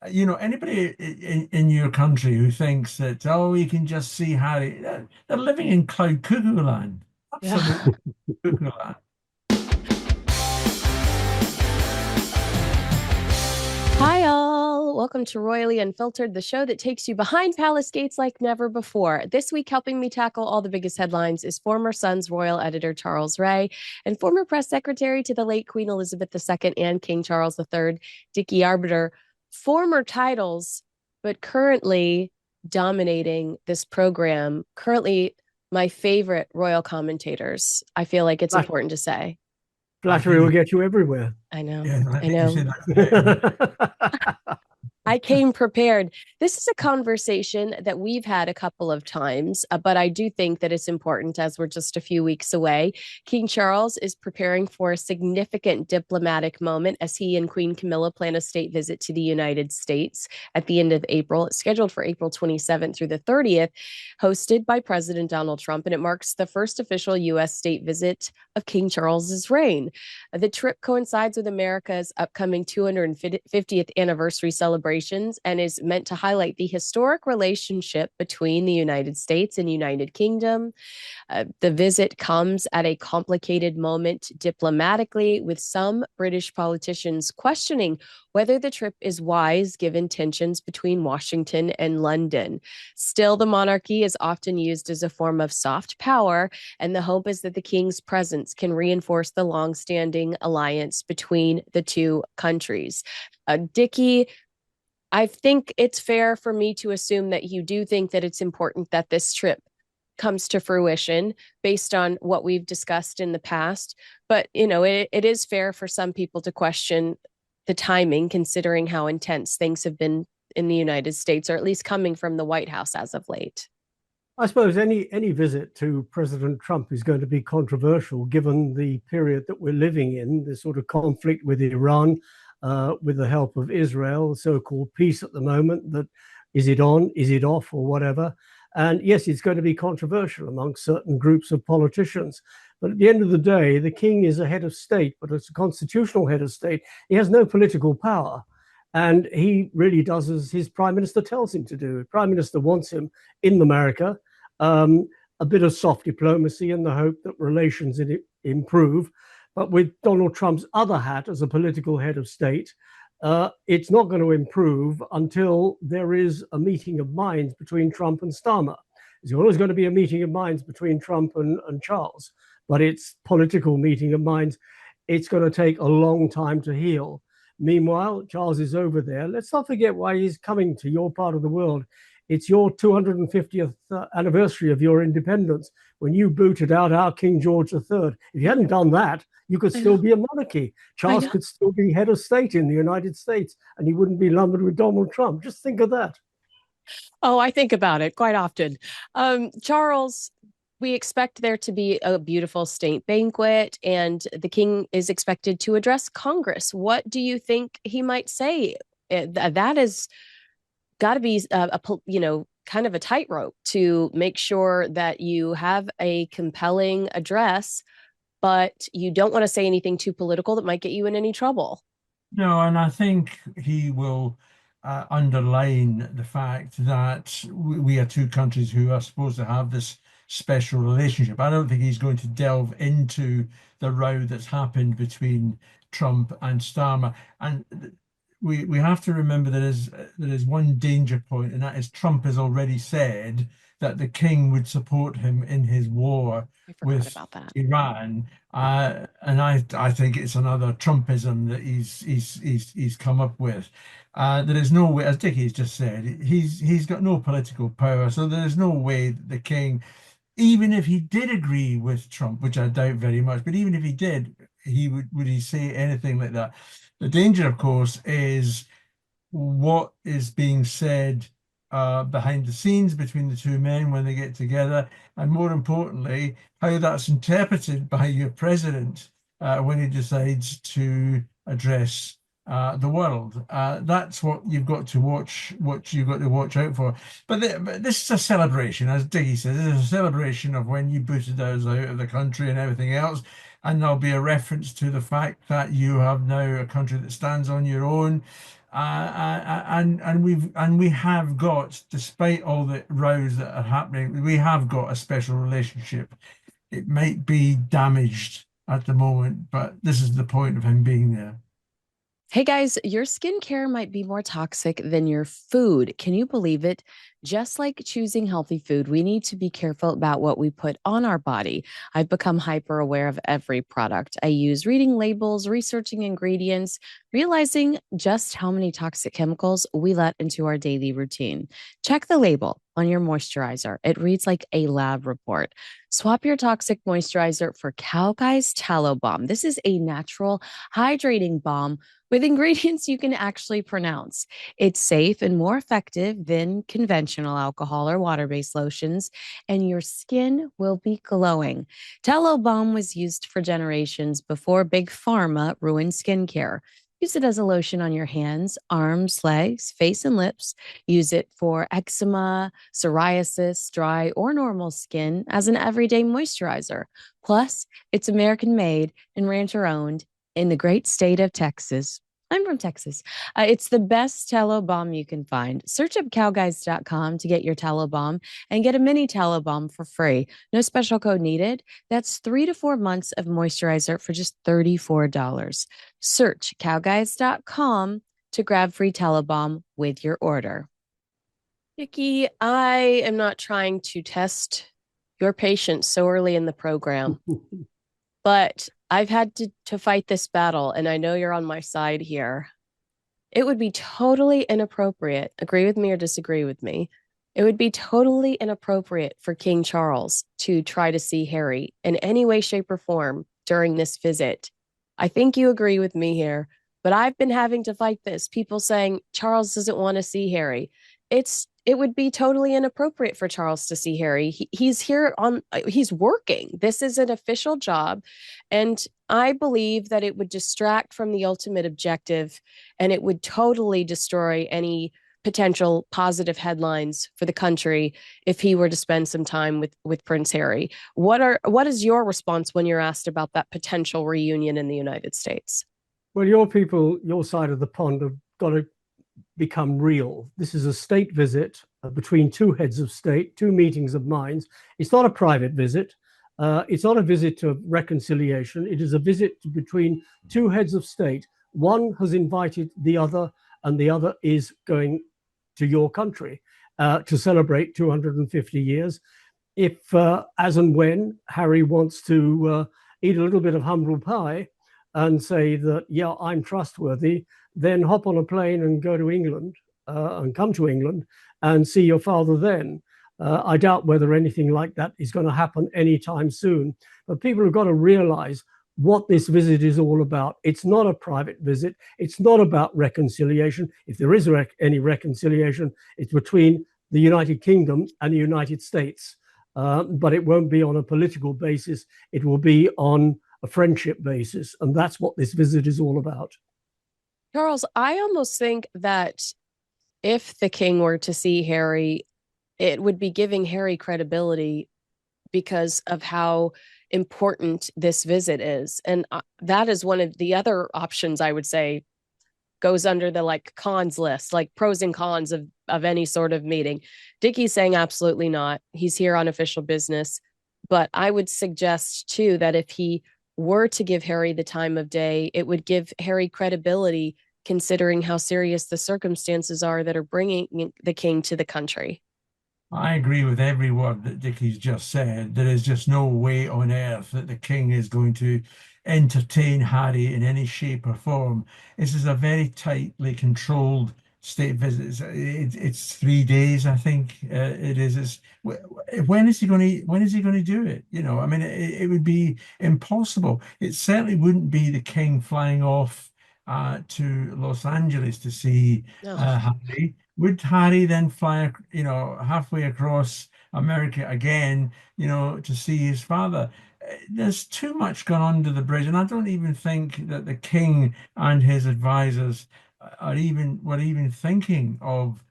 anybody in your country who thinks that, oh, you can just see Harry, they're living in cloud cuckoo land. Yeah. Absolute cuckoo land. Hi, all. Welcome to Royally Unfiltered, the show that takes you behind palace gates like never before. This week, helping me tackle all the biggest headlines is former Sun's royal editor Charles Ray and former press secretary to the late Queen Elizabeth II and King Charles III, Dickie Arbiter. Former titles, but currently dominating this program. Currently, my favorite royal commentators. I feel like it's Flat- important to say. I Flattery think will get you everywhere. I know. Yeah, I I think you know. said that. I came prepared. This is a conversation that we've had a couple of times, but I do think that it's important as we're just a few weeks away. King Charles is preparing for a significant diplomatic moment as he and Queen Camilla plan a state visit to the United States at the end of April. It's scheduled for April 27th through the 30th, hosted by President Donald Trump, and it marks the first official U.S. state visit of King Charles's reign. The trip coincides with America's upcoming 250th anniversary celebrations and is meant to highlight the historic relationship between the United States and United Kingdom. The visit comes at a complicated moment diplomatically, with some British politicians questioning whether the trip is wise given tensions between Washington and London. Still, the monarchy is often used as a form of soft power, and the hope is that the king's presence can reinforce the long-standing alliance between the two countries. Dickie, I think it's fair for me to assume that you do think that it's important that this trip comes to fruition based on what we've discussed in the past. But, it is fair for some people to question the timing, considering how intense things have been in the United States, or at least coming from the White House as of late. I suppose any visit to President Trump is going to be controversial given the period that we're living in, the sort of conflict with Iran, with the help of Israel, so-called peace at the moment. That is it on, is it off, or whatever. And yes, it's going to be controversial among certain groups of politicians. But at the end of the day, the king is a head of state, but as a constitutional head of state, he has no political power. And he really does as his prime minister tells him to do. The prime minister wants him in America, um, a bit of soft diplomacy in the hope that relations improve. But with Donald Trump's other hat as a political head of state, it's not going to improve until there is a meeting of minds between Trump and Starmer. There's always going to be a meeting of minds between Trump and Charles, but it's political meeting of minds. It's going to take a long time to heal. Meanwhile, Charles is over there. Let's not forget why he's coming to your part of the world. It's your 250th anniversary of your independence when you booted out our King George III. If you hadn't done that, you could still be a monarchy. Charles could still be head of state in the United States, and he wouldn't be lumbered with Donald Trump. Just think of that. Oh, I think about it quite often. Charles, we expect there to be a beautiful state banquet, and the king is expected to address Congress. What do you think he might say? That is got to be kind of a tightrope to make sure that you have a compelling address, but you don't want to say anything too political that might get you in any trouble. No, and I think he will underline the fact that we are two countries who are supposed to have this special relationship. I don't think he's going to delve into the row that's happened between Trump and Starmer. And we have to remember there is one danger point, and that is Trump has already said that the king would support him in his war I forgot with about that. Iran. And I think it's another Trumpism that he's come up with. There is no way, as Dickie's just said, he's got no political power, so there is no way that the king, even if he did agree with Trump, which I doubt very much, but even if he did, would he say anything like that? The danger, of course, is what is being said behind the scenes between the two men when they get together, and more importantly, how that's interpreted by your president when he decides to address the world. That's what you've got to watch. What you've got to watch out for. But this is a celebration, as Diggy says. This is a celebration of when you booted us out of the country and everything else. And there'll be a reference to the fact that you have now a country that stands on your own. and we have got, despite all the rows that are happening, we have got a special relationship. It might be damaged at the moment, but this is the point of him being there. Hey guys, your skincare might be more toxic than your food. Can you believe it? Just like choosing healthy food, we need to be careful about what we put on our body. I've become hyper aware of every product I use, reading labels, researching ingredients, realizing just how many toxic chemicals we let into our daily routine. Check the label on your moisturizer. It reads like a lab report. Swap your toxic moisturizer for Cow Guy's Tallow Balm. This is a natural hydrating balm with ingredients you can actually pronounce. It's safe and more effective than conventional alcohol or water based lotions, and your skin will be glowing. Tallow Balm was used for generations before Big Pharma ruined skincare. Use it as a lotion on your hands, arms, legs, face, and lips. Use it for eczema, psoriasis, dry, or normal skin as an everyday moisturizer. Plus, it's American made and rancher owned in the great state of Texas. I'm from Texas. It's the best tallow balm you can find. Search up cowguys.com to get your tallow balm and get a mini tallow balm for free. No special code needed. That's 3 to 4 months of moisturizer for just $34. Search cowguys.com to grab free tallow balm with your order. Dickie, I am not trying to test your patience so early in the program, but I've had to fight this battle, and I know you're on my side here. It would be totally inappropriate, agree with me or disagree with me. It would be totally inappropriate for King Charles to try to see Harry in any way, shape, or form during this visit. I think you agree with me here, but I've been having to fight this. People saying Charles doesn't want to see Harry. It would be totally inappropriate for Charles to see Harry. He's here he's working. This is an official job. And I believe that it would distract from the ultimate objective, and it would totally destroy any potential positive headlines for the country if he were to spend some time with Prince Harry. What is your response when you're asked about that potential reunion in the United States? Well, your people, your side of the pond, have got to become real. This is a state visit between two heads of state, two meetings of minds. It's not a private visit. It's not a visit of reconciliation. It is a visit between two heads of state. One has invited the other, and the other is going to your country to celebrate 250 years. If, as and when Harry wants to eat a little bit of humble pie and say that, yeah, I'm trustworthy, then hop on a plane and go to England and come to England and see your father then. I doubt whether anything like that is going to happen anytime soon. But people have got to realize what this visit is all about. It's not a private visit. It's not about reconciliation. If there is any reconciliation, it's between the United Kingdom and the United States. But it won't be on a political basis. It will be on a friendship basis. And that's what this visit is all about. Charles, I almost think that if the king were to see Harry, it would be giving Harry credibility because of how important this visit is. And that is one of the other options I would say goes under the like cons list, like pros and cons of any sort of meeting. Dickie's saying absolutely not. He's here on official business. But I would suggest too that if he were to give Harry the time of day, it would give Harry credibility considering how serious the circumstances are that are bringing the king to the country. I agree with every word that Dickie's just said. There is just no way on earth that the king is going to entertain Harry in any shape or form. This is a very tightly controlled state visit. It's 3 days, I think it is. When is he going to do it? You know, I mean, it would be impossible. It certainly wouldn't be the king flying off to Los Angeles to see No. Harry. Would Harry then fly, you know, halfway across America again, you know, to see his father? There's too much gone under the bridge, and I don't even think that the king and his advisors were even thinking of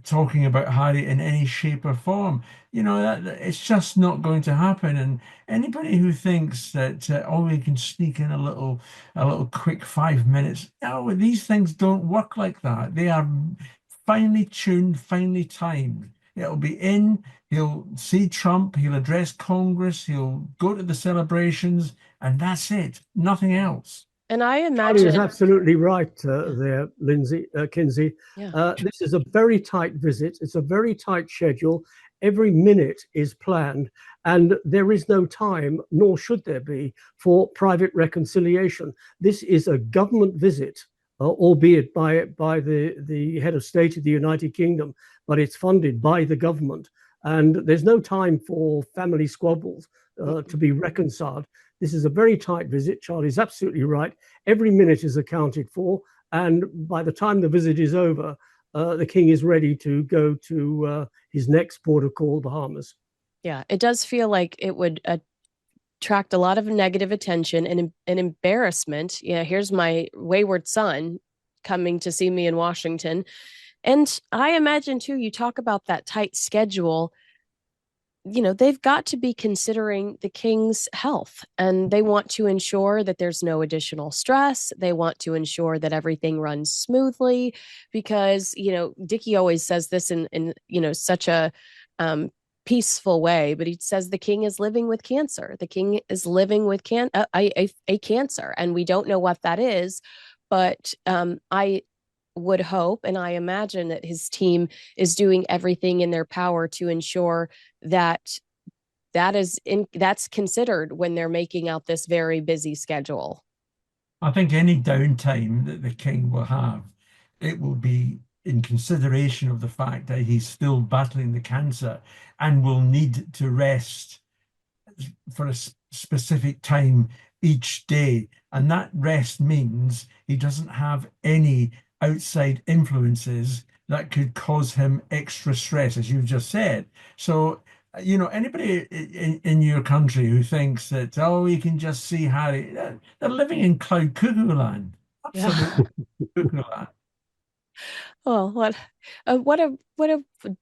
talking about Harry in any shape or form. It's just not going to happen. And anybody who thinks that oh, we can sneak in a little quick 5 minutes, no, these things don't work like that. They are finely tuned, finely timed. It'll be in. He'll see Trump. He'll address Congress. He'll go to the celebrations, and that's it. Nothing else. And I Charlie is imagine, absolutely right there, Kinsey. yeah. This is a very tight visit. It's a very tight schedule. Every minute is planned, and there is no time, nor should there be, for private reconciliation. This is a government visit, albeit by the head of state of the United Kingdom, but it's funded by the government. And there's no time for family squabbles to be reconciled. This is a very tight visit. Charlie's absolutely right. Every minute is accounted for. And by the time the visit is over, the king is ready to go to his next port of call, Bahamas. Yeah, it does feel like it would attract a lot of negative attention and embarrassment. Yeah, here's my wayward son coming to see me in Washington. And I imagine, too, you talk about that tight schedule. They've got to be considering the king's health, and they want to ensure that there's no additional stress. They want to ensure that everything runs smoothly because, Dickie always says this in such a peaceful way, but he says the king is living with cancer. The king is living with a cancer, and we don't know what that is, but I would hope and I imagine that his team is doing everything in their power to ensure that that's considered when they're making out this very busy schedule. I think any downtime that the king will have, it will be in consideration of the fact that he's still battling the cancer and will need to rest for a specific time each day. And that rest means he doesn't have any outside influences that could cause him extra stress, as you've just said. So, anybody in your country who thinks that, oh, you can just see Harry, they're living in cloud cuckoo land. Absolutely cuckoo land. Oh, what a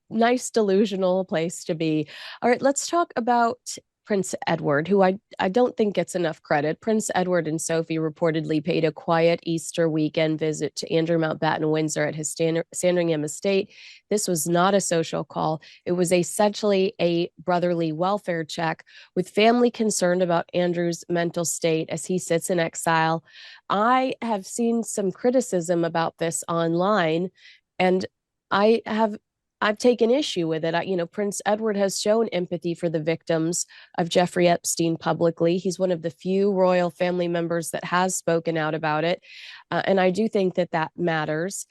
nice delusional place to be. All right, let's talk about Prince Edward, who I don't think gets enough credit. Prince Edward and Sophie reportedly paid a quiet Easter weekend visit to Andrew Mountbatten-Windsor at his Sandringham estate. This was not a social call. It was essentially a brotherly welfare check with family concerned about Andrew's mental state as he sits in exile. I have seen some criticism about this online, and I've taken issue with it. Prince Edward has shown empathy for the victims of Jeffrey Epstein publicly. He's one of the few royal family members that has spoken out about it. And I do think that matters.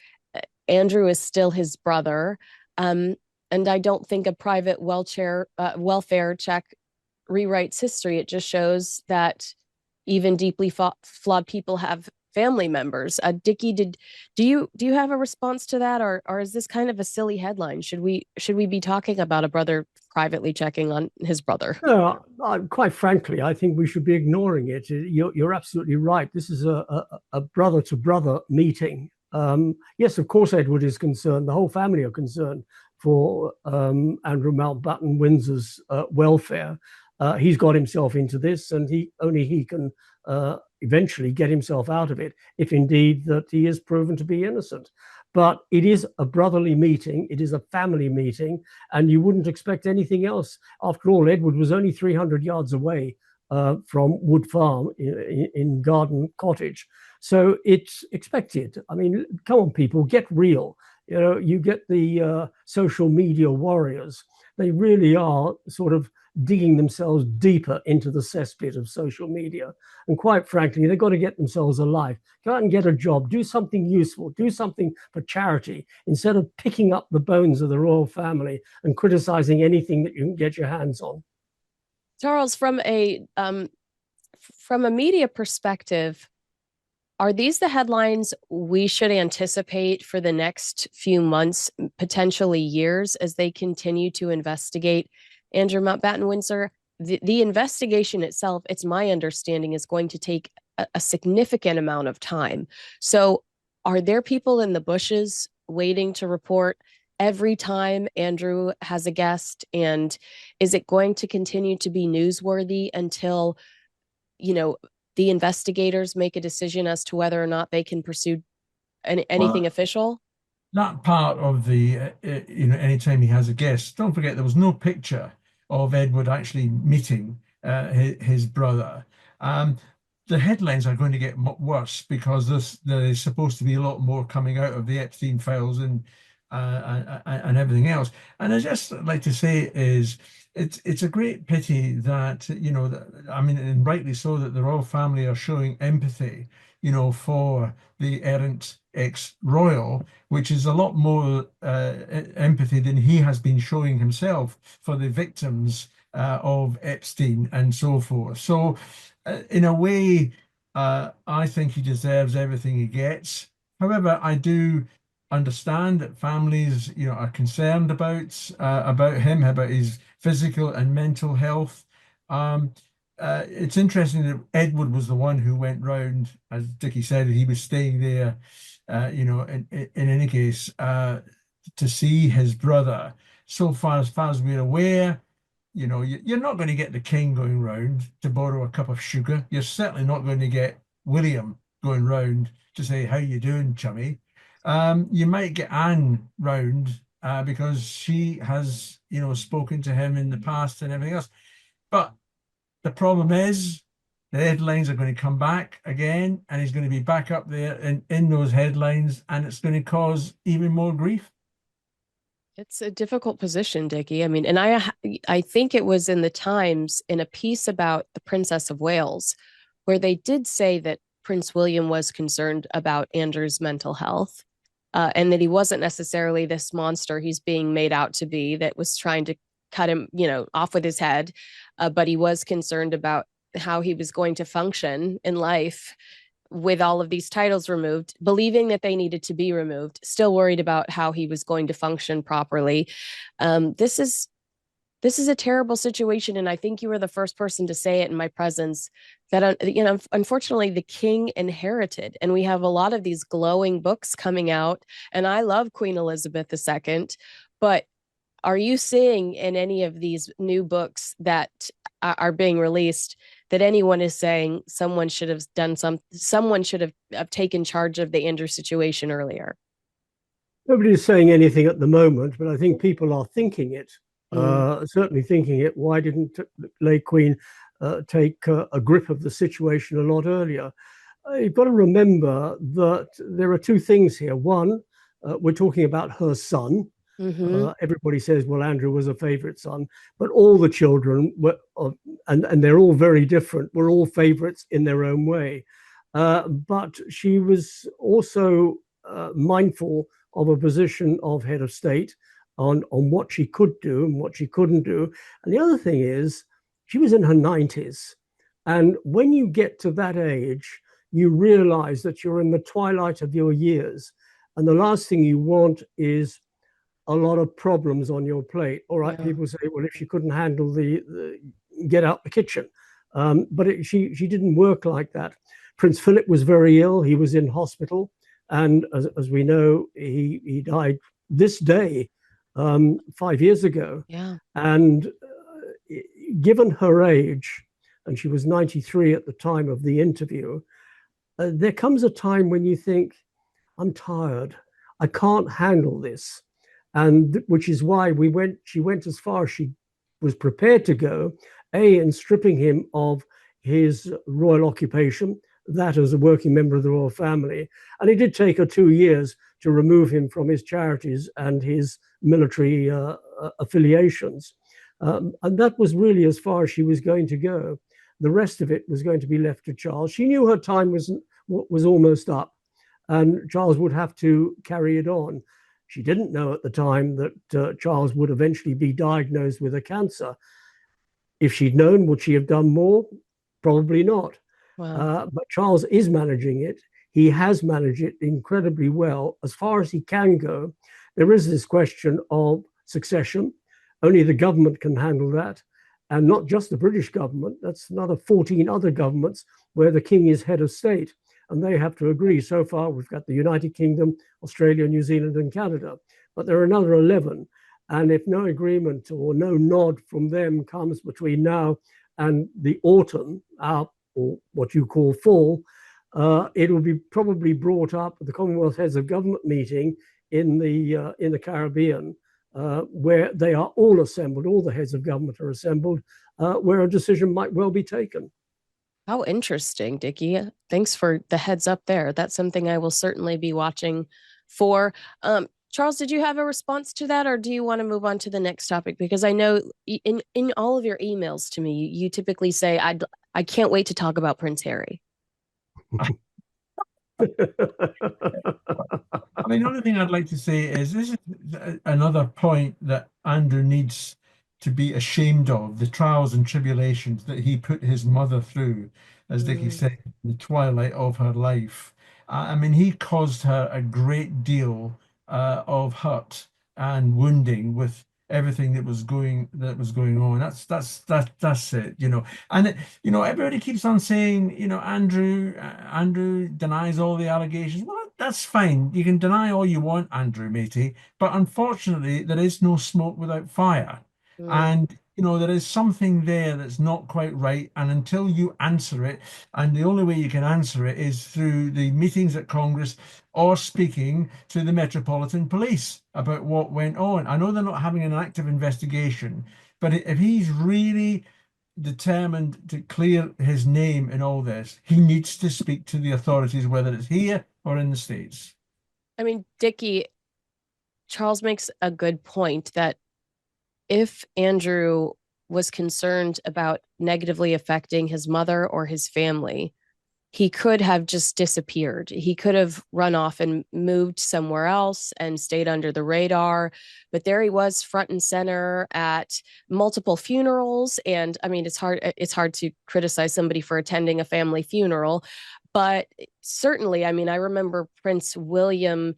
Andrew is still his brother. And I don't think a private welfare check rewrites history. It just shows that even deeply flawed people have family members. Dickie, do you have a response to that, or is this kind of a silly headline? Should we be talking about a brother privately checking on his brother? No, quite frankly, I think we should be ignoring it. You're absolutely right. This is a brother to brother meeting. Yes, of course, Edward is concerned. The whole family are concerned for Andrew Mountbatten-Windsor's welfare. He's got himself into this, and he can eventually get himself out of it, if indeed that he is proven to be innocent. But it is a brotherly meeting. It is a family meeting, and you wouldn't expect anything else. After all, Edward was only 300 yards away from Wood Farm in Garden Cottage. So it's expected. I mean, come on, people, get real. You get the social media warriors. They really are sort of digging themselves deeper into the cesspit of social media. And quite frankly, they've got to get themselves a life. Go out and get a job, do something useful, do something for charity, instead of picking up the bones of the royal family and criticizing anything that you can get your hands on. Charles, from a media perspective, are these the headlines we should anticipate for the next few months, potentially years, as they continue to investigate Andrew Mountbatten-Windsor? The investigation itself, it's my understanding, is going to take a significant amount of time. So are there people in the bushes waiting to report every time Andrew has a guest? And is it going to continue to be newsworthy until, the investigators make a decision as to whether or not they can pursue anything official? That part of the, anytime he has a guest, don't forget there was no picture of Edward actually meeting his brother. The headlines are going to get worse because there is supposed to be a lot more coming out of the Epstein files and everything else. And I just like to say is it's a great pity that, and rightly so, that the royal family are showing empathy, for the errant ex-royal, which is a lot more empathy than he has been showing himself for the victims of Epstein and so forth. So in a way, I think he deserves everything he gets. However, I do understand that families, are concerned about him, about his physical and mental health. It's interesting that Edward was the one who went round, as Dickie said, he was staying there, in any case, to see his brother. So far as we're aware, you're not going to get the king going round to borrow a cup of sugar. You're certainly not going to get William going round to say, how you doing, chummy? You might get Anne round because she has, spoken to him in the past and everything else. But the problem is the headlines are going to come back again, and he's going to be back up there in those headlines, and it's going to cause even more grief. It's a difficult position, Dickie. I mean, and I think it was in the Times in a piece about the Princess of Wales, where they did say that Prince William was concerned about Andrew's mental health, and that he wasn't necessarily this monster he's being made out to be that was trying to cut him, off with his head. But he was concerned about how he was going to function in life with all of these titles removed, believing that they needed to be removed, still worried about how he was going to function properly. This is a terrible situation. And I think you were the first person to say it in my presence that, unfortunately, the king inherited. And we have a lot of these glowing books coming out. And I love Queen Elizabeth II. But are you seeing in any of these new books that are being released that anyone is saying someone should have taken charge of the Andrew situation earlier? Nobody is saying anything at the moment, but I think people are thinking it. Certainly thinking it. Why didn't late Queen take a grip of the situation a lot earlier? You've got to remember that there are two things here. One, we're talking about her son. Everybody says, well, Andrew was a favorite son, but all the children were, and they're all very different, were all favorites in their own way. But she was also mindful of a position of head of state on what she could do and what she couldn't do. And the other thing is, she was in her 90s. And when you get to that age, you realize that you're in the twilight of your years. And the last thing you want is a lot of problems on your plate. All right, people say, well, if she couldn't handle the get out the kitchen. But she didn't work like that. Prince Philip was very ill. He was in hospital. And as we know, he died this day 5 years ago. Yeah. And given her age, and she was 93 at the time of the interview, there comes a time when you think, I'm tired. I can't handle this. And which is why she went as far as she was prepared to go, in stripping him of his royal occupation, that as a working member of the royal family. And it did take her 2 years to remove him from his charities and his military affiliations. And that was really as far as she was going to go. The rest of it was going to be left to Charles. She knew her time was almost up, and Charles would have to carry it on. She didn't know at the time that Charles would eventually be diagnosed with a cancer. If she'd known, would she have done more? Probably not. Wow. But Charles is managing it. He has managed it incredibly well, as far as he can go. There is this question of succession. Only the government can handle that. And not just the British government. That's another 14 other governments where the king is head of state. And they have to agree. So far, we've got the United Kingdom, Australia, New Zealand, and Canada. but there are another 11. And if no agreement or no nod from them comes between now and the autumn, or what you call fall, it will be probably brought up at the Commonwealth Heads of Government meeting in the Caribbean, where they are all assembled, all the heads of government are assembled, where a decision might well be taken. How interesting, Dickie. Thanks for the heads up there. That's something I will certainly be watching for. Charles, did you have a response to that, or do you want to move on to the next topic? Because I know in all of your emails to me, you typically say, I can't wait to talk about Prince Harry. I mean, the only thing I'd like to say is this is another point that Andrew needs to be ashamed of, the trials and tribulations that he put his mother through, as Dickie said, in the twilight of her life. I mean, he caused her a great deal of hurt and wounding with everything that was going on. That's it, you know. And you know, everybody keeps on saying, you know, Andrew denies all the allegations. Well, that's fine. You can deny all you want, Andrew, matey. But unfortunately, there is no smoke without fire. And you know, there is something there that's not quite right. And until you answer it, and the only way you can answer it is through the meetings at Congress or speaking to the Metropolitan Police about what went on. I know they're not having an active investigation, but if he's really determined to clear his name in all this, he needs to speak to the authorities, whether it's here or in the States. I mean, Dickie, Charles makes a good point that if Andrew was concerned about negatively affecting his mother or his family, he could have just disappeared. He could have run off and moved somewhere else and stayed under the radar. But there he was, front and center at multiple funerals. And I mean, it's hard to criticize somebody for attending a family funeral. But certainly, I mean, I remember Prince William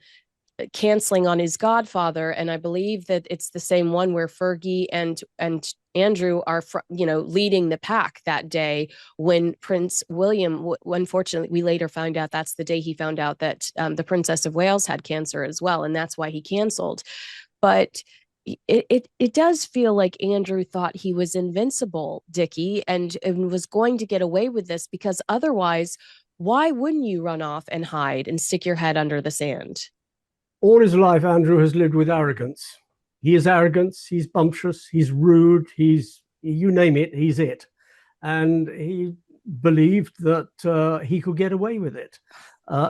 canceling on his godfather, and I believe that it's the same one where Fergie and Andrew are, you know, leading the pack that day when Prince William, unfortunately, we later found out that's the day he found out that the Princess of Wales had cancer as well, and that's why he canceled. But it does feel like Andrew thought he was invincible, Dickie, and was going to get away with this, because otherwise, why wouldn't you run off and hide and stick your head under the sand? All his life, Andrew has lived with arrogance. He is arrogant, he's bumptious, he's rude, he's, you name it, he's it. And he believed that he could get away with it.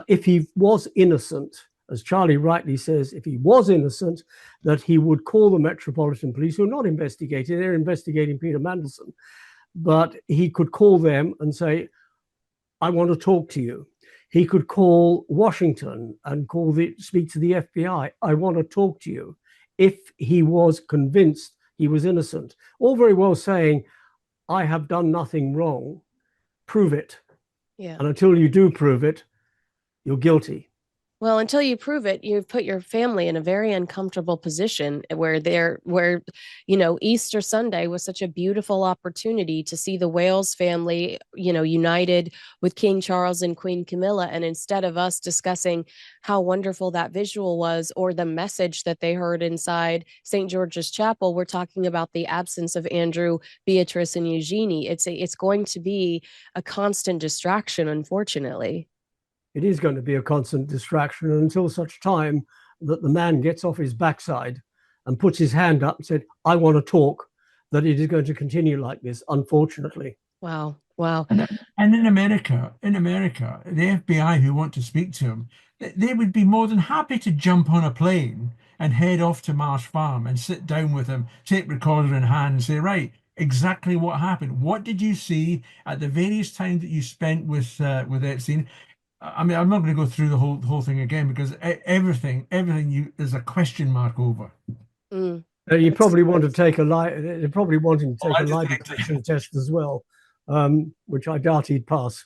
If he was innocent, as Charlie rightly says, if he was innocent, that he would call the Metropolitan Police, who are not investigating, they're investigating Peter Mandelson. But he could call them and say, I want to talk to you. He could call Washington and speak to the FBI. I want to talk to you. If he was convinced he was innocent, all very well saying, I have done nothing wrong, prove it. Yeah. And until you do prove it, you're guilty. Well, until you prove it, you've put your family in a very uncomfortable position where you know, Easter Sunday was such a beautiful opportunity to see the Wales family, you know, united with King Charles and Queen Camilla. And instead of us discussing how wonderful that visual was or the message that they heard inside St. George's Chapel, we're talking about the absence of Andrew, Beatrice, and Eugenie. It's going to be a constant distraction, unfortunately. It is going to be a constant distraction until such time that the man gets off his backside and puts his hand up and said, I want to talk, that it is going to continue like this, unfortunately. Wow. Wow. And in America, the FBI who want to speak to him, they would be more than happy to jump on a plane and head off to Marsh Farm and sit down with him, tape recorder in hand, and say, right, exactly what happened. What did you see at the various times that you spent with Epstein? I mean, I'm not going to go through the whole thing again, because everything there's a question mark over. You probably want to take a lie. They're probably wanting to take a lie detection test as well, which I doubt he'd pass.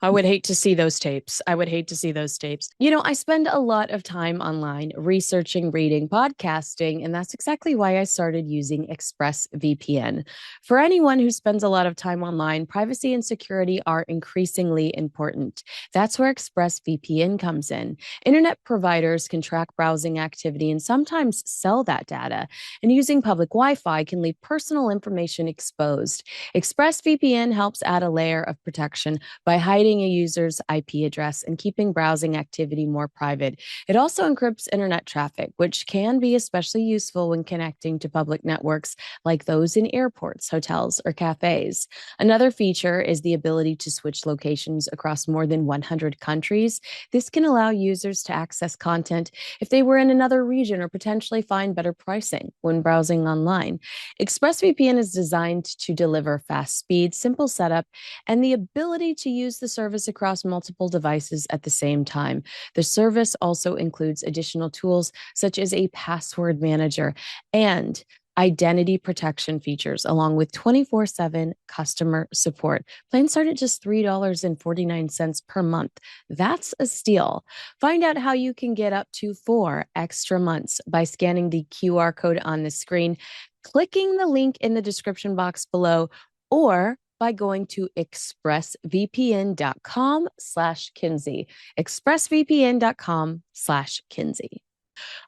I would hate to see those tapes. I would hate to see those tapes. You know, I spend a lot of time online researching, reading, podcasting, and that's exactly why I started using ExpressVPN. For anyone who spends a lot of time online, privacy and security are increasingly important. That's where ExpressVPN comes in. Internet providers can track browsing activity and sometimes sell that data, and using public Wi-Fi can leave personal information exposed. ExpressVPN helps add a layer of protection by hiding a user's IP address and keeping browsing activity more private. It also encrypts internet traffic, which can be especially useful when connecting to public networks like those in airports, hotels, or cafes. Another feature is the ability to switch locations across more than 100 countries. This can allow users to access content if they were in another region or potentially find better pricing when browsing online. ExpressVPN is designed to deliver fast speed, simple setup, and the ability to use the service across multiple devices at the same time. The service also includes additional tools such as a password manager and identity protection features, along with 24/7 customer support. Plans start at just $3.49 per month. That's a steal. Find out how you can get up to 4 extra months by scanning the QR code on the screen, clicking the link in the description box below, or by going to expressvpn.com/Kinsey. expressvpn.com/Kinsey.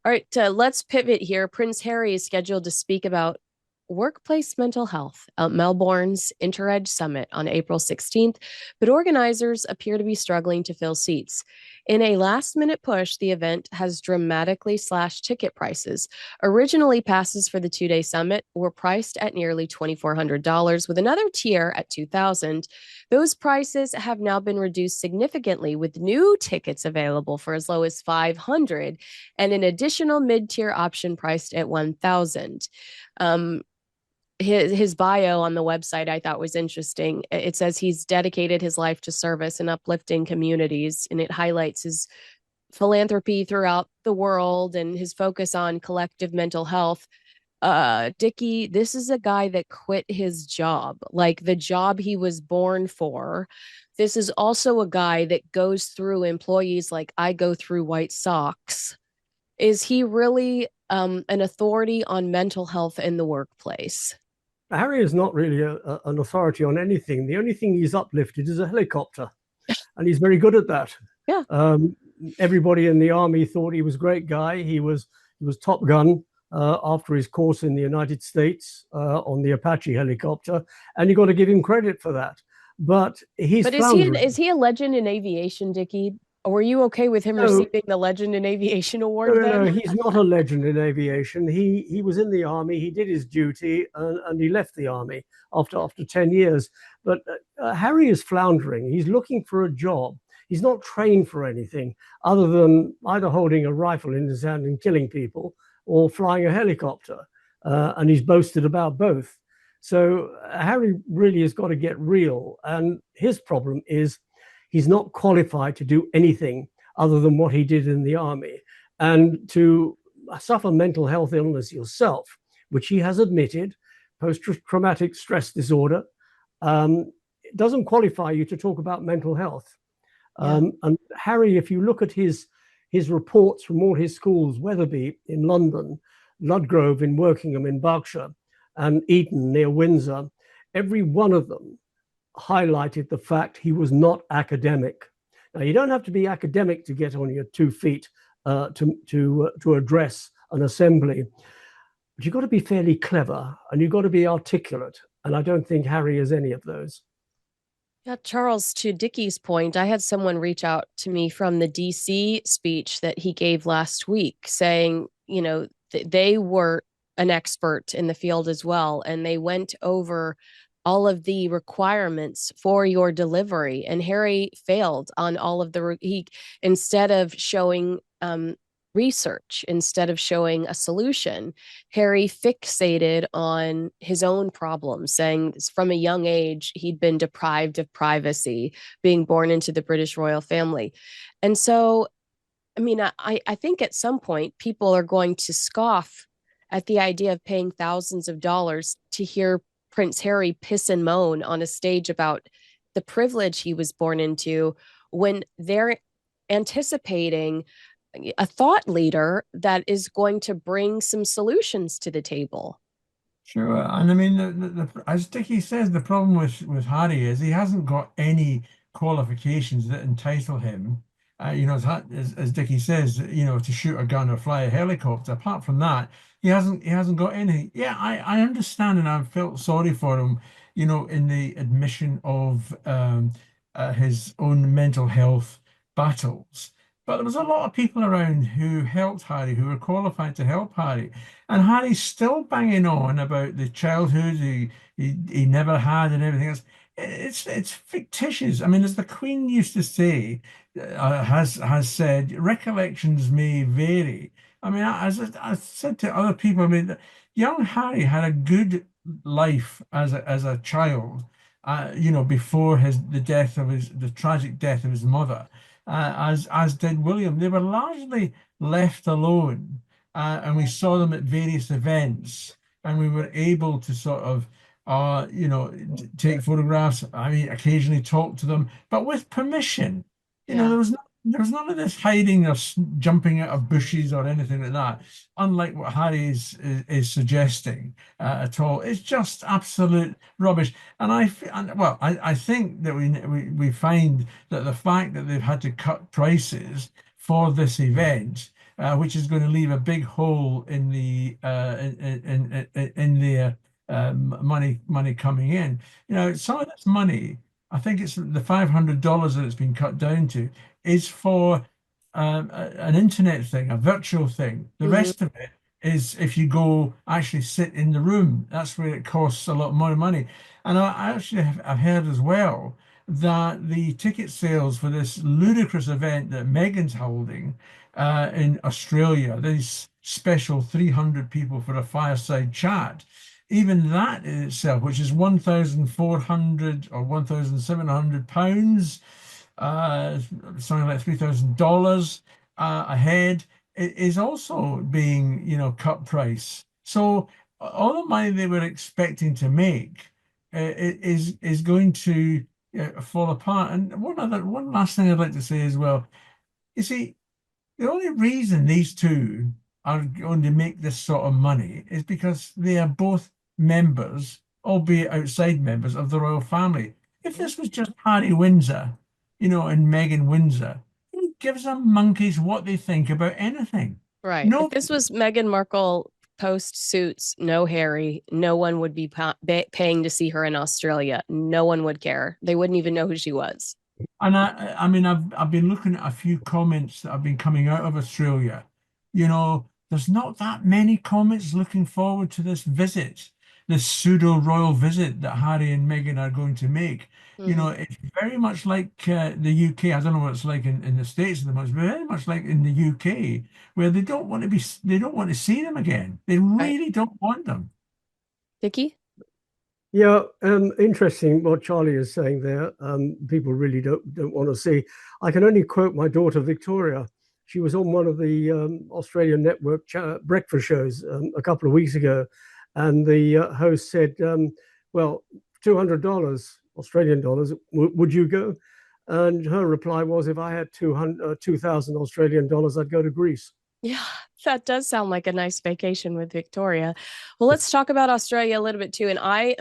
All right, let's pivot here. Prince Harry is scheduled to speak about workplace mental health at Melbourne's InterEdge Summit on April 16th, but organizers appear to be struggling to fill seats. In a last-minute push, the event has dramatically slashed ticket prices. Originally, passes for the two-day summit were priced at nearly $2,400, with another tier at $2,000. Those prices have now been reduced significantly, with new tickets available for as low as $500 and an additional mid-tier option priced at $1,000. His bio on the website I thought was interesting. It says he's dedicated his life to service and uplifting communities, and it highlights his philanthropy throughout the world and his focus on collective mental health. Dickie, this is a guy that quit his job, like the job he was born for. This is also a guy that goes through employees like I go through White Sox. Is he really an authority on mental health in the workplace? Harry is not really an authority on anything. The only thing he's uplifted is a helicopter, and he's very good at that. Yeah. Everybody in the army thought he was a great guy. He was Top Gun after his course in the United States on the Apache helicopter, and you got to give him credit for that. But is he a legend in aviation, Dickie? Were you okay with him receiving the Legend in Aviation award? No, he's not a legend in aviation. He was in the army. He did his duty, and he left the army after 10 years. But Harry is floundering. He's looking for a job. He's not trained for anything other than either holding a rifle in his hand and killing people or flying a helicopter. And he's boasted about both. So Harry really has got to get real. And his problem is he's not qualified to do anything other than what he did in the army. And to suffer mental health illness yourself, which he has admitted, post-traumatic stress disorder, doesn't qualify you to talk about mental health. Yeah. And Harry, if you look at his reports from all his schools, Wetherby in London, Ludgrove in Workingham in Berkshire, and Eton near Windsor, every one of them highlighted the fact he was not academic. Now, you don't have to be academic to get on your 2 feet to address an assembly, but you've got to be fairly clever and you've got to be articulate. And I don't think Harry is any of those. Yeah, Charles, to Dickie's point, I had someone reach out to me from the DC speech that he gave last week saying, you know, they were an expert in the field as well, and they went over all of the requirements for your delivery, and Harry failed on all of he instead of showing research, instead of showing a solution, Harry fixated on his own problems, saying from a young age he'd been deprived of privacy, being born into the British royal family. And so, I mean, I think at some point people are going to scoff at the idea of paying thousands of dollars to hear Prince Harry piss and moan on a stage about the privilege he was born into when they're anticipating a thought leader that is going to bring some solutions to the table. Sure, and I mean, as Dickie says, the problem with Harry is he hasn't got any qualifications that entitle him, as Dickie says, to shoot a gun or fly a helicopter. Apart from that, he hasn't got anything. Yeah, I understand, and I've felt sorry for him, in the admission of his own mental health battles. But there was a lot of people around who helped Harry, who were qualified to help Harry. And Harry's still banging on about the childhood he never had and everything else. It's fictitious. I mean, as the Queen used to say, has said, recollections may vary. I mean, as I said to other people, I mean, young Harry had a good life as a child, before the tragic death of his mother, as did William. They were largely left alone, and we saw them at various events, and we were able to sort of, take photographs. I mean, occasionally talk to them, but with permission. Yeah. There was none of this hiding or jumping out of bushes or anything like that. Unlike what Harry is suggesting at all, it's just absolute rubbish. And I think that we find that the fact that they've had to cut prices for this event, which is going to leave a big hole in the in their money coming in. Some of this money, I think it's the $500 that it's been cut down to, is for an internet thing, a virtual thing. The rest of it is if you go actually sit in the room. That's where it costs a lot more money. And I actually have heard as well that the ticket sales for this ludicrous event that Meghan's holding in Australia, this special 300 people for a fireside chat, even that in itself, which is 1,400 or 1,700 pounds, something like $3,000 a head, is also being, cut price. So all the money they were expecting to make is going to fall apart. And one last thing I'd like to say as well. You see, the only reason these two are going to make this sort of money is because they are both members, albeit outside members, of the royal family. If this was just Harry Windsor, and Meghan Windsor, who gives a monkey's what they think about anything? Right. No, If this was Meghan Markle post Suits, no Harry, no one would be paying to see her in Australia. No one would care. They wouldn't even know who she was. and I mean, I've been looking at a few comments that have been coming out of Australia. There's not that many comments looking forward to this visit, this pseudo royal visit that Harry and Meghan are going to make. It's very much like the UK. I don't know what it's like in the States at the moment, but very much like in the UK, where they don't want to see them again. They really don't want them. Dickie? Yeah, interesting what Charlie is saying there. People really don't want to see. I can only quote my daughter Victoria. She was on one of the Australian network breakfast shows a couple of weeks ago, and the host said, well, $200 Australian dollars, would you go? And her reply was, if I had 2,000 Australian dollars, I'd go to Greece. Yeah, that does sound like a nice vacation with Victoria. Well, let's talk about Australia a little bit too. And I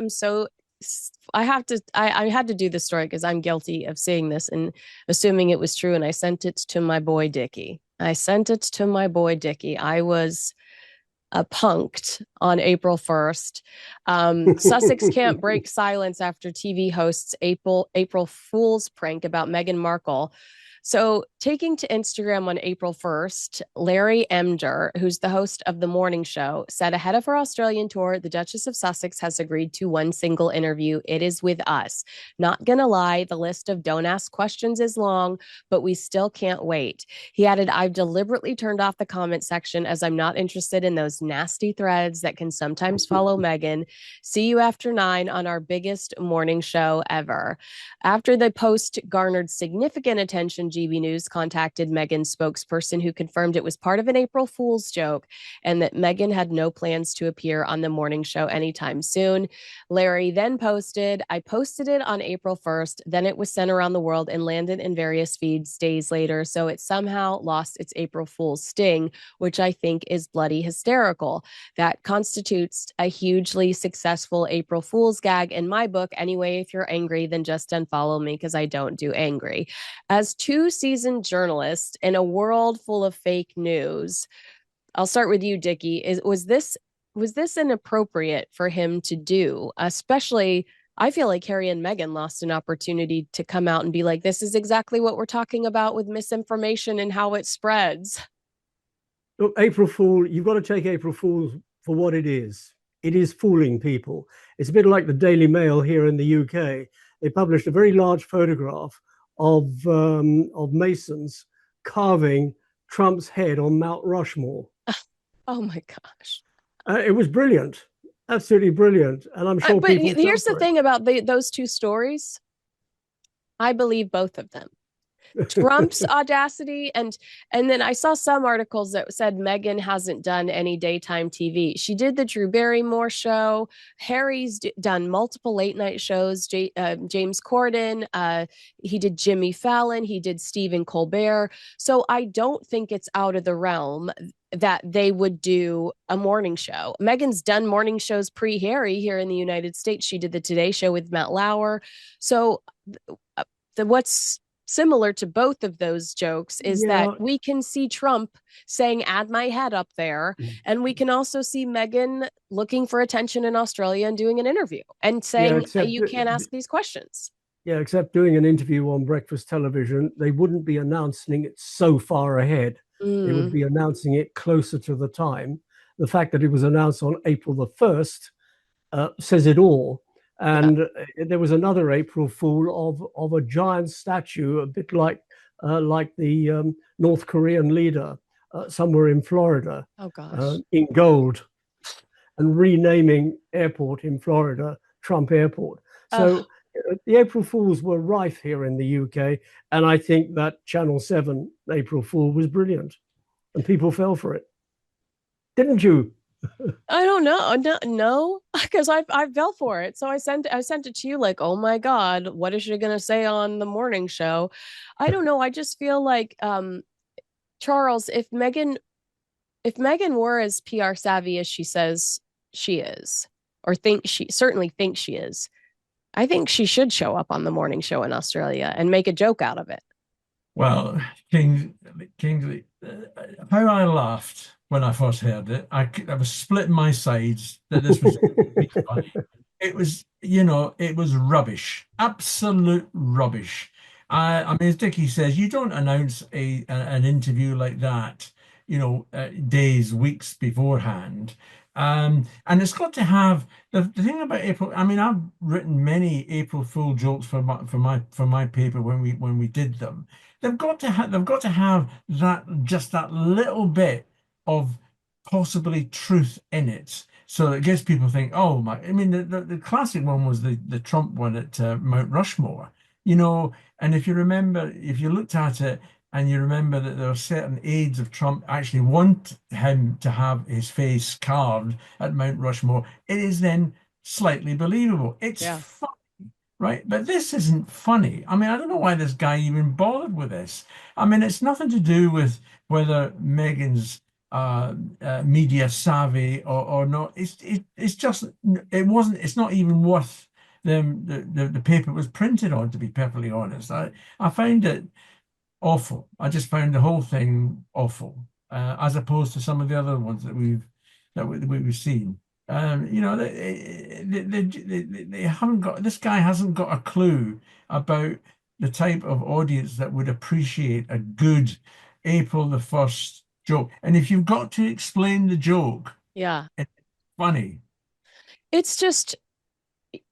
had to do this story because I'm guilty of seeing this and assuming it was true. And I sent it to my boy, Dickie. I was punked on April 1st. Sussex can't break silence after TV hosts April Fool's prank about Meghan Markle. So, taking to Instagram on April 1st, Larry Emder, who's the host of The Morning Show, said ahead of her Australian tour, the Duchess of Sussex has agreed to one single interview. It is with us. Not gonna lie, the list of don't ask questions is long, but we still can't wait. He added, I've deliberately turned off the comment section as I'm not interested in those nasty threads that can sometimes follow Meghan. See you after 9 on our biggest morning show ever. After the post garnered significant attention, GB News contacted Meghan's spokesperson, who confirmed it was part of an April Fool's joke and that Meghan had no plans to appear on the morning show anytime soon. Larry then posted, I posted it on April 1st, then it was sent around the world and landed in various feeds days later, so it somehow lost its April Fool's sting, which I think is bloody hysterical. That constitutes a hugely successful April Fool's gag in my book. Anyway, if you're angry, then just unfollow me because I don't do angry. As two seasoned journalists in a world full of fake news, I'll start with you, Dickie. Was this inappropriate for him to do? Especially, I feel like Harry and Meghan lost an opportunity to come out and be like, this is exactly what we're talking about with misinformation and how it spreads. Look, April Fool, you've got to take April Fools for what it is. It is fooling people. It's a bit like the Daily Mail here in the UK. They published a very large photograph of Masons carving Trump's head on Mount Rushmore. Oh my gosh. It was brilliant, absolutely brilliant. And I'm sure but here's the thing about those two stories. I believe both of them. Trump's audacity, and then I saw some articles that said Meghan hasn't done any daytime TV. She did the Drew Barrymore show. Harry's done multiple late night shows. James Corden, he did Jimmy Fallon, he did Stephen Colbert. So I don't think it's out of the realm that they would do a morning show. Meghan's done morning shows pre-Harry here in the United States. She did the Today Show with Matt Lauer. So what's similar to both of those jokes is that we can see Trump saying, add my head up there. And we can also see Meghan looking for attention in Australia and doing an interview and saying, you can't ask these questions. Yeah, except doing an interview on breakfast television, they wouldn't be announcing it so far ahead. They would be announcing it closer to the time. The fact that it was announced on April the 1st says it all. And there was another April Fool of a giant statue, a bit like the North Korean leader, somewhere in Florida. Oh gosh! In gold, and renaming airport in Florida Trump Airport. So the April Fools were rife here in the UK, and I think that Channel 7 April Fool was brilliant, and people fell for it. Didn't you? I don't know. No, because I fell for it. So I sent it to you like, oh my God, what is she gonna say on the morning show? I don't know. I just feel like Charles, if Meghan were as PR savvy as she says she is, or certainly thinks she is, I think she should show up on the morning show in Australia and make a joke out of it. Well, Kingsley, how I laughed when I first heard it, I was splitting my sides that this was funny. It was, it was rubbish, absolute rubbish. I mean, as Dickie says, you don't announce an interview like that, days, weeks beforehand. And it's got to have the thing about April. I mean, I've written many April Fool jokes for my paper when we did them. They've got to have that little bit of possibly truth in it, so it gets people think, oh my. I mean, the classic one was the Trump one at Mount Rushmore, and if you looked at it and you remember that there are certain aides of Trump actually want him to have his face carved at Mount Rushmore, it is then slightly believable. It's funny, right? But this isn't funny. I mean, I don't know why this guy even bothered with this. I mean, it's nothing to do with whether Meghan's media savvy or not. It's just it's not even worth the paper it was printed on, to be perfectly honest. I found it awful. I just found the whole thing awful, as opposed to some of the other ones that we've seen. They haven't got, this guy hasn't got a clue about the type of audience that would appreciate a good April the 1st joke. And if you've got to explain the joke, it's funny. It's just,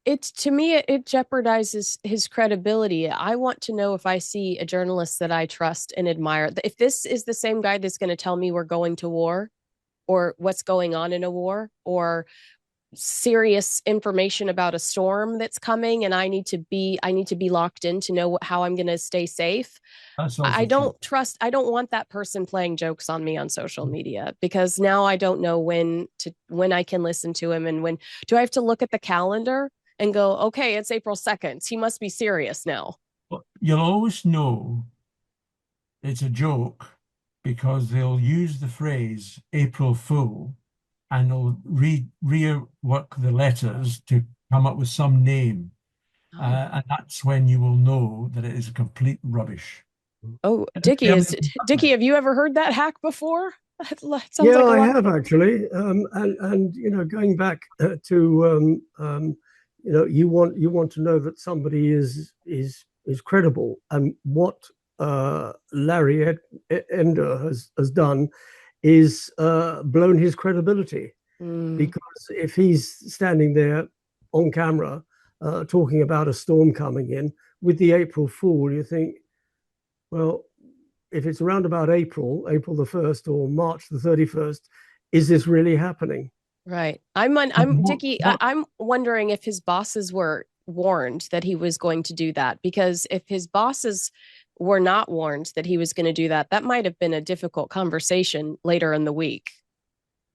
to me, it jeopardizes his credibility. I want to know if I see a journalist that I trust and admire, if this is the same guy that's going to tell me we're going to war or what's going on in a war, or serious information about a storm that's coming, and I need to be locked in to know how I'm going to stay safe. That's I also true. don't trust, I don't want that person playing jokes on me on social media, because now I don't know when I can listen to him, and when do I have to look at the calendar and go, okay, it's April 2nd. He must be serious now. But you'll always know it's a joke because they'll use the phrase April Fool and they'll rework the letters to come up with some name. And that's when you will know that it is complete rubbish. Oh, Dickie, have you ever heard that hack before? That sounds Yeah, like I have actually. And you know, going back to you know, you want to know that somebody is credible, and what Larry Ender has done is blown his credibility. Because if he's standing there on camera talking about a storm coming in with the April Fool, you think, well, if it's around about April the 1st or March the 31st, is this really happening? Right. Dickie, I'm wondering if his bosses were warned that he was going to do that, because if his bosses were not warned that he was going to do that, that might have been a difficult conversation later in the week.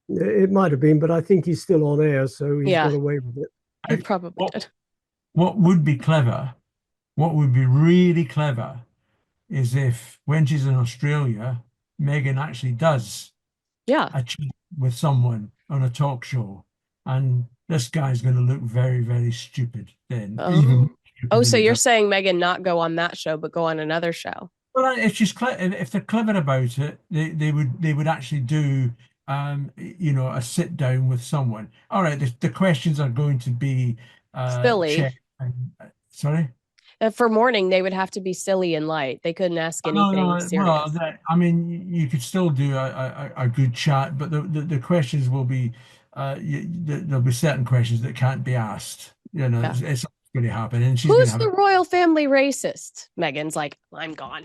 It might have been, but I think he's still on air, so he's got away with it. He probably did. What would be clever, what would be really clever, is if when she's in Australia, Meghan actually does a chat with someone on a talk show, and this guy's going to look very, very stupid then. So you're saying Meghan not go on that show, but go on another show? Well, if they're clever about it, they would actually do you know, a sit down with someone. All right, the questions are going to be silly. Sorry? For morning, they would have to be silly and light. They couldn't ask anything serious. Well, I mean, you could still do a good chat, but the questions will be there'll be certain questions that can't be asked. You know, it's going to happen, and she's Who's the royal family racist? Meghan's like, I'm gone.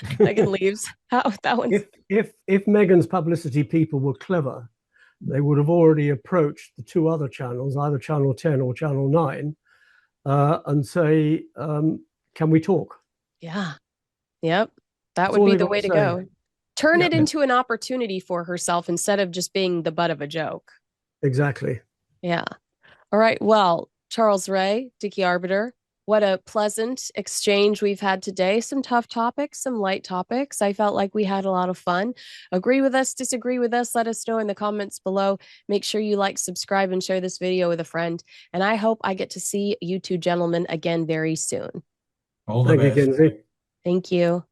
Meghan leaves. That one. If Meghan's publicity people were clever, they would have already approached the two other channels, either Channel 10 or Channel 9, and say, can we talk? Yeah. Yep. That would be the way to go. Turn it into an opportunity for herself instead of just being the butt of a joke. Exactly. Yeah. All right. Well, Charles Ray, Dickie Arbiter, what a pleasant exchange we've had today. Some tough topics, some light topics. I felt like we had a lot of fun. Agree with us, disagree with us, let us know in the comments below. Make sure you like, subscribe, and share this video with a friend. And I hope I get to see you two gentlemen again very soon. All the best. Thank you, Kinsey. Thank you.